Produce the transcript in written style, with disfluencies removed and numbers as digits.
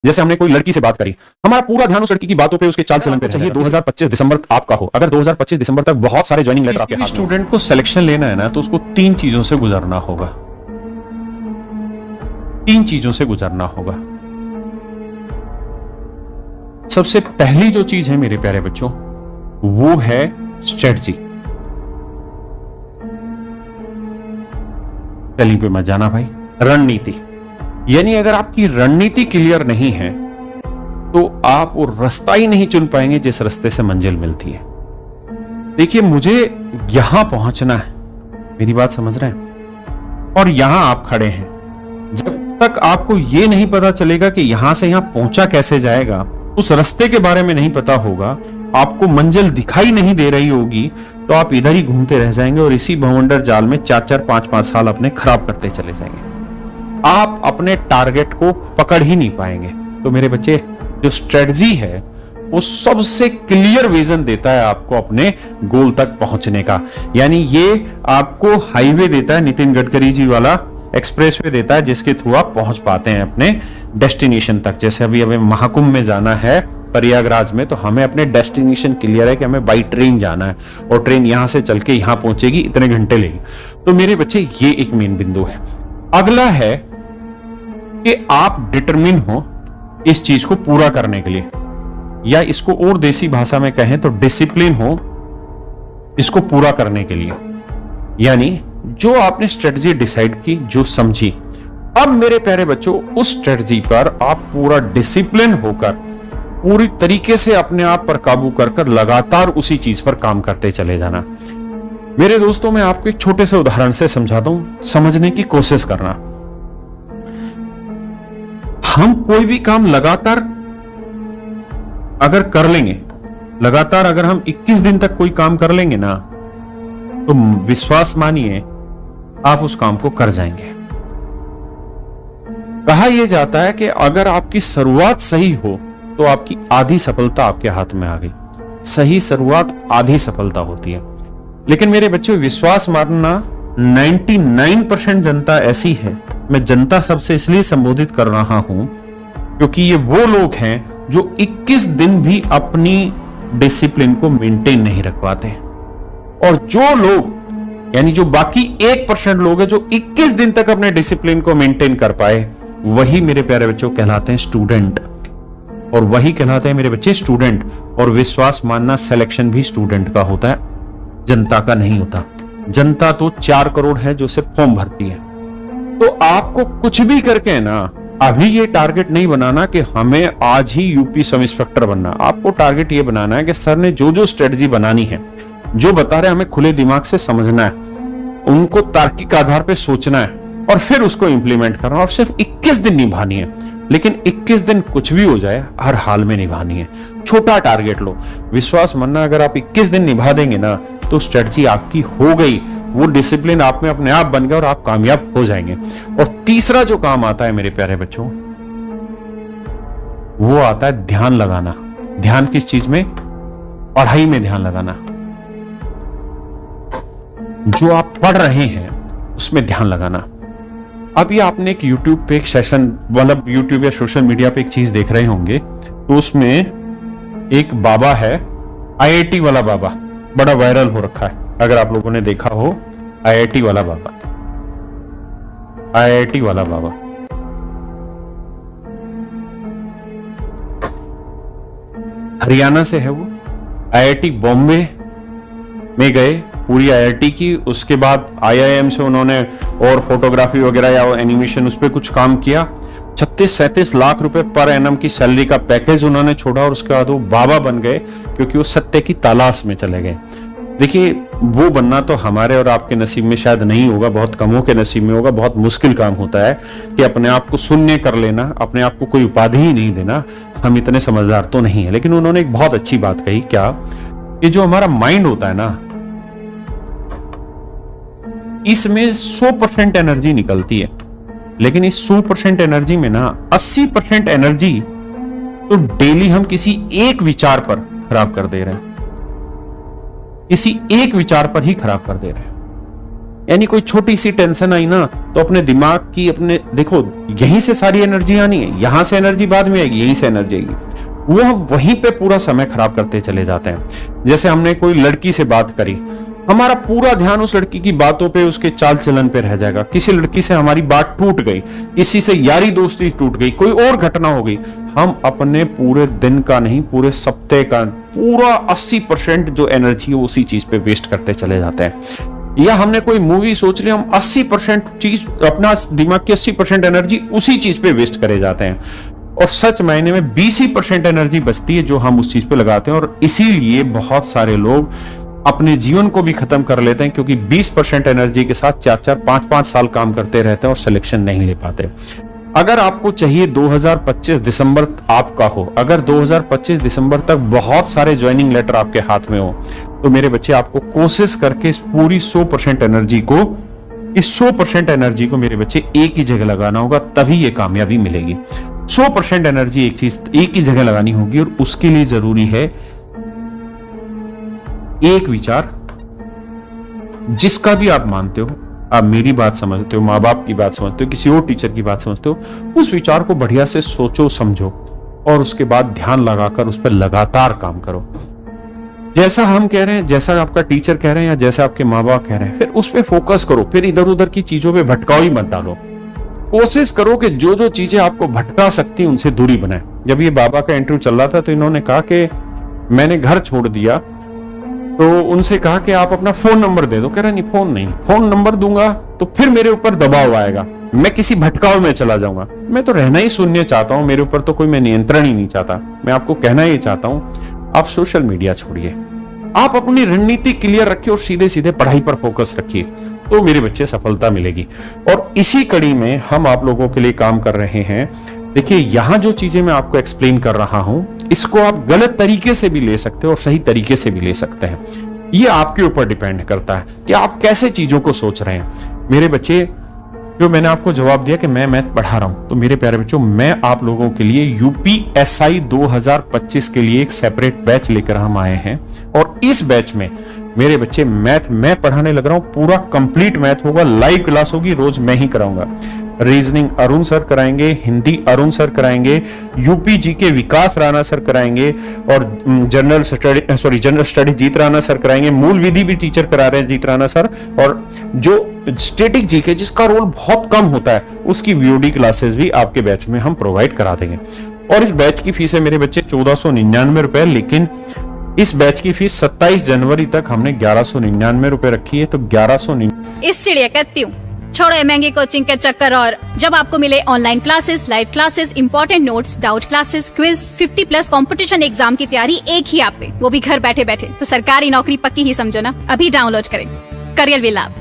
जैसे हमने कोई लड़की से बात करी, हमारा पूरा ध्यान उस लड़की की बातों पे, उसके चाल चलन पे चाहिए 2025 दिसंबर आपका हो। अगर 2025 दिसंबर तक बहुत सारे ज्वाइनिंग लेटर आपके हाथ में, स्टूडेंट को सिलेक्शन लेना है ना, तो उसको 3 चीजों से गुजरना होगा। 3 चीजों से गुजरना होगा। सबसे पहली जो चीज है मेरे प्यारे बच्चों, वो है स्ट्रेटजी। स्पेलिंग पे मत जाना भाई, रणनीति। यानी अगर आपकी रणनीति क्लियर नहीं है तो आप वो रास्ता ही नहीं चुन पाएंगे जिस रास्ते से मंजिल मिलती है। देखिए, मुझे यहां पहुंचना है, मेरी बात समझ रहे हैं, और यहां आप खड़े हैं। जब तक आपको यह नहीं पता चलेगा कि यहां से यहां पहुंचा कैसे जाएगा, उस रास्ते के बारे में नहीं पता होगा, आपको मंजिल दिखाई नहीं दे रही होगी, तो आप इधर ही घूमते रह जाएंगे और इसी भंवंडर जाल में 4-4, 5-5 साल अपने खराब करते चले जाएंगे। आप अपने टारगेट को पकड़ ही नहीं पाएंगे। तो मेरे बच्चे, जो स्ट्रेटजी है वो सबसे क्लियर विजन देता है आपको अपने गोल तक पहुंचने का। यानी ये आपको हाईवे देता है, नितिन गडकरी जी वाला एक्सप्रेसवे देता है, जिसके थ्रू आप पहुंच पाते हैं अपने डेस्टिनेशन तक। जैसे अभी हमें महाकुंभ में जाना है प्रयागराज में, तो हमें अपने डेस्टिनेशन क्लियर है कि हमें बाई ट्रेन जाना है और ट्रेन यहां से चल के यहां पहुंचेगी, इतने घंटे लेगी। तो मेरे बच्चे, ये एक मेन बिंदु है। अगला है कि आप डिटरमिन हो इस चीज को पूरा करने के लिए, या इसको और देसी भाषा में कहें तो डिसिप्लिन हो इसको पूरा करने के लिए। यानी जो आपने स्ट्रेटजी डिसाइड की, जो समझी, अब मेरे प्यारे बच्चों, उस स्ट्रेटजी पर आप पूरा डिसिप्लिन होकर, पूरी तरीके से अपने आप पर काबू कर लगातार उसी चीज पर काम करते चले जाना। मेरे दोस्तों, मैं आपको एक छोटे से उदाहरण से समझाता हूं, समझने की कोशिश करना। हम कोई भी काम लगातार अगर कर लेंगे, लगातार अगर हम 21 दिन तक कोई काम कर लेंगे ना, तो विश्वास मानिए आप उस काम को कर जाएंगे। कहा यह जाता है कि अगर आपकी शुरुआत सही हो तो आपकी आधी सफलता आपके हाथ में आ गई। सही शुरुआत आधी सफलता होती है। लेकिन मेरे बच्चों, विश्वास मानना, 99% जनता ऐसी है। मैं जनता सबसे इसलिए संबोधित कर रहा हूं क्योंकि ये वो लोग हैं जो 21 दिन भी अपनी डिसिप्लिन को मेंटेन नहीं रख पाते। और जो लोग, यानी जो बाकी 1% लोग हैं जो 21 दिन तक अपने डिसिप्लिन को मेंटेन कर पाए, वही मेरे प्यारे बच्चों कहलाते हैं स्टूडेंट। और वही कहलाते हैं मेरे बच्चे स्टूडेंट। और विश्वास मानना, सिलेक्शन भी स्टूडेंट का होता है, जनता का नहीं होता। जनता तो 4 करोड़ है जो सिर्फ फॉर्म भरती है। तो आपको कुछ भी करके ना, अभी ये टारगेट नहीं बनाना कि हमें आज ही यूपी सब इंस्पेक्टर बनना। आपको टारगेट ये बनाना है कि सर ने जो जो स्ट्रेटजी बनानी है, जो बता रहे, हमें खुले दिमाग से समझना है, उनको तार्किक आधार पे सोचना है और फिर उसको इंप्लीमेंट करना। और सिर्फ 21 दिन निभानी है। लेकिन 21 दिन कुछ भी हो जाए, हर हाल में निभानी है। छोटा टारगेट लो। विश्वास मानना, अगर आप 21 दिन निभा देंगे ना, तो स्ट्रेटजी आपकी हो गई, वो डिसिप्लिन आप में अपने आप बन गया और आप कामयाब हो जाएंगे। और तीसरा जो काम आता है मेरे प्यारे बच्चों, वो आता है ध्यान लगाना। ध्यान किस चीज में? पढ़ाई में ध्यान लगाना। जो आप पढ़ रहे हैं उसमें ध्यान लगाना। अभी आपने एक YouTube पे एक सेशन, मतलब YouTube या सोशल मीडिया पे एक चीज देख रहे होंगे, तो उसमें एक बाबा है, IIT वाला बाबा, बड़ा वायरल हो रखा है। अगर आप लोगों ने देखा हो, IIT वाला बाबा, IIT वाला बाबा। हरियाणा से है वो। IIT बॉम्बे में गए, पूरी IIT की, उसके बाद IIM से उन्होंने और फोटोग्राफी वगैरह या एनिमेशन उस पर कुछ काम किया। 36-37 लाख रुपए पर एनम की सैलरी का पैकेज उन्होंने छोड़ा और उसके बाद वो बाबा बन गए, क्योंकि वो सत्य की तलाश में चले गए। देखिए, वो बनना तो हमारे और आपके नसीब में शायद नहीं होगा, बहुत कमों के नसीब में होगा। बहुत मुश्किल काम होता है कि अपने आप को शून्य कर लेना, अपने आप को कोई उपाधि ही नहीं देना। हम इतने समझदार तो नहीं है। लेकिन उन्होंने एक बहुत अच्छी बात कही, क्या कि जो हमारा माइंड होता है ना, इसमें 100% एनर्जी निकलती है। लेकिन इस 100% एनर्जी में ना 80% एनर्जी तो डेली हम किसी एक विचार पर खराब कर दे रहे हैं। इसी एक विचार पर ही खराब कर दे रहे हैं। यानी कोई छोटी सी टेंशन आई ना तो अपने दिमाग की अपने देखो यहीं से सारी एनर्जी आनी है, यहां से एनर्जी बाद में आएगी, यहीं से एनर्जी आएगी, वो हम वहीं पे पूरा समय खराब करते चले जाते हैं। जैसे हमने कोई लड़की से बात करी, हमारा पूरा ध्यान उस लड़की की बातों पे, उसके चाल चलन पे रह जाएगा। किसी लड़की से हमारी बात टूट गई, किसी से यारी दोस्ती टूट गई, कोई और घटना हो गई, हम अपने पूरे दिन का नहीं पूरे सप्ताह का पूरा 80% जो एनर्जी है उसी चीज पे वेस्ट करते चले जाते हैं। या हमने कोई मूवी सोच ली, हम 80% चीज अपना दिमाग की 80% एनर्जी उसी चीज पे वेस्ट करे जाते हैं, और सच मायने में 20% एनर्जी बचती है जो हम उस चीज पे लगाते हैं। और इसीलिए बहुत सारे लोग अपने जीवन को भी खत्म कर लेते हैं, क्योंकि 20% एनर्जी के साथ 4-4, 5-5 साल काम करते रहते हैं और सिलेक्शन नहीं ले पाते। अगर आपको चाहिए 2025 दिसंबर आपका हो, अगर 2025 दिसंबर तक बहुत सारे ज्वाइनिंग लेटर आपके हाथ में हो, तो मेरे बच्चे आपको कोशिश करके इस पूरी 100% एनर्जी को, इस 100% एनर्जी को मेरे बच्चे एक ही जगह लगाना होगा, तभी ये कामयाबी मिलेगी। 100% एनर्जी एक ही जगह लगानी होगी, और उसके लिए जरूरी है एक विचार, जिसका भी आप मानते हो, आप मेरी बात समझते हो, माँ बाप की बात समझते हो, किसी और टीचर की बात समझते हो, उस विचार को बढ़िया से सोचो समझो और उसके बाद ध्यान लगाकर उस पर लगातार काम करो। जैसा हम कह रहे हैं, जैसा आपका टीचर कह रहे हैं, या जैसा आपके माँ बाप कह रहे हैं, फिर उस पर फोकस करो, फिर इधर उधर की चीजों पे भटकाव ही मत डालो। कोशिश करो कि जो जो चीजें आपको भटका सकती हैं उनसे दूरी बनाए। जब ये बाबा का इंटरव्यू चल रहा था तो इन्होंने कहा कि मैंने घर छोड़ दिया, तो उनसे कहा कि आप अपना फोन नंबर दे दो। कह रहा नहीं, फोन नहीं, फोन नंबर दूंगा तो फिर मेरे ऊपर दबाव आएगा, मैं किसी भटकाव में चला जाऊंगा। मैं तो रहना ही शून्य चाहता हूं, मेरे ऊपर तो कोई मैं नियंत्रण ही नहीं चाहता। मैं आपको कहना ही चाहता हूं, आप सोशल मीडिया छोड़िए, आप अपनी रणनीति क्लियर रखिए और सीधे सीधे पढ़ाई पर फोकस रखिए, तो मेरे बच्चे सफलता मिलेगी। और इसी कड़ी में हम आप लोगों के लिए काम कर रहे हैं। देखिए, यहां जो चीजें मैं आपको एक्सप्लेन कर रहा हूं, इसको आप गलत तरीके से भी ले सकते हो और सही तरीके से भी ले सकते हैं। ये आपके ऊपर डिपेंड करता है कि आप कैसे चीजों को सोच रहे हैं। मेरे बच्चे, जो मैंने आपको जवाब दिया कि मैं मैथ पढ़ा रहा हूं, तो मेरे प्यारे बच्चों, मैं आप लोगों के लिए यूपीएसआई 2025 के लिए एक सेपरेट बैच लेकर हम आए हैं, और इस बैच में मेरे बच्चे मैथ मैं पढ़ाने लग रहा हूं, पूरा कंप्लीट मैथ होगा, लाइव क्लास होगी, रोज मैं ही कराऊंगा। रीजनिंग अरुण सर कराएंगे, हिंदी अरुण सर कराएंगे, यूपीजी के विकास राणा सर कराएंगे, और जनरल स्टडी जीत राणा सर कराएंगे। मूल विधि भी टीचर करा रहे हैं जीत राणा सर, और जो स्टैटिक जीके जिसका रोल बहुत कम होता है, उसकी वीओडी क्लासेस भी आपके बैच में हम प्रोवाइड करा देंगे। और इस बैच की फीस है मेरे बच्चे 1499 रुपए, लेकिन इस बैच की फीस 27 जनवरी तक हमने 1199 रुपए रखी है। तो 1199। इसलिए कहती हूँ, छोड़ो ये महंगी कोचिंग के चक्कर, और जब आपको मिले online classes, live classes, important notes, doubt classes, quiz, 50+ competition exam की तैयारी एक ही ऐप पे, वो भी घर बैठे बैठे, तो सरकारी नौकरी पक्की ही समझो ना। अभी डाउनलोड करें करियर विल ऐप।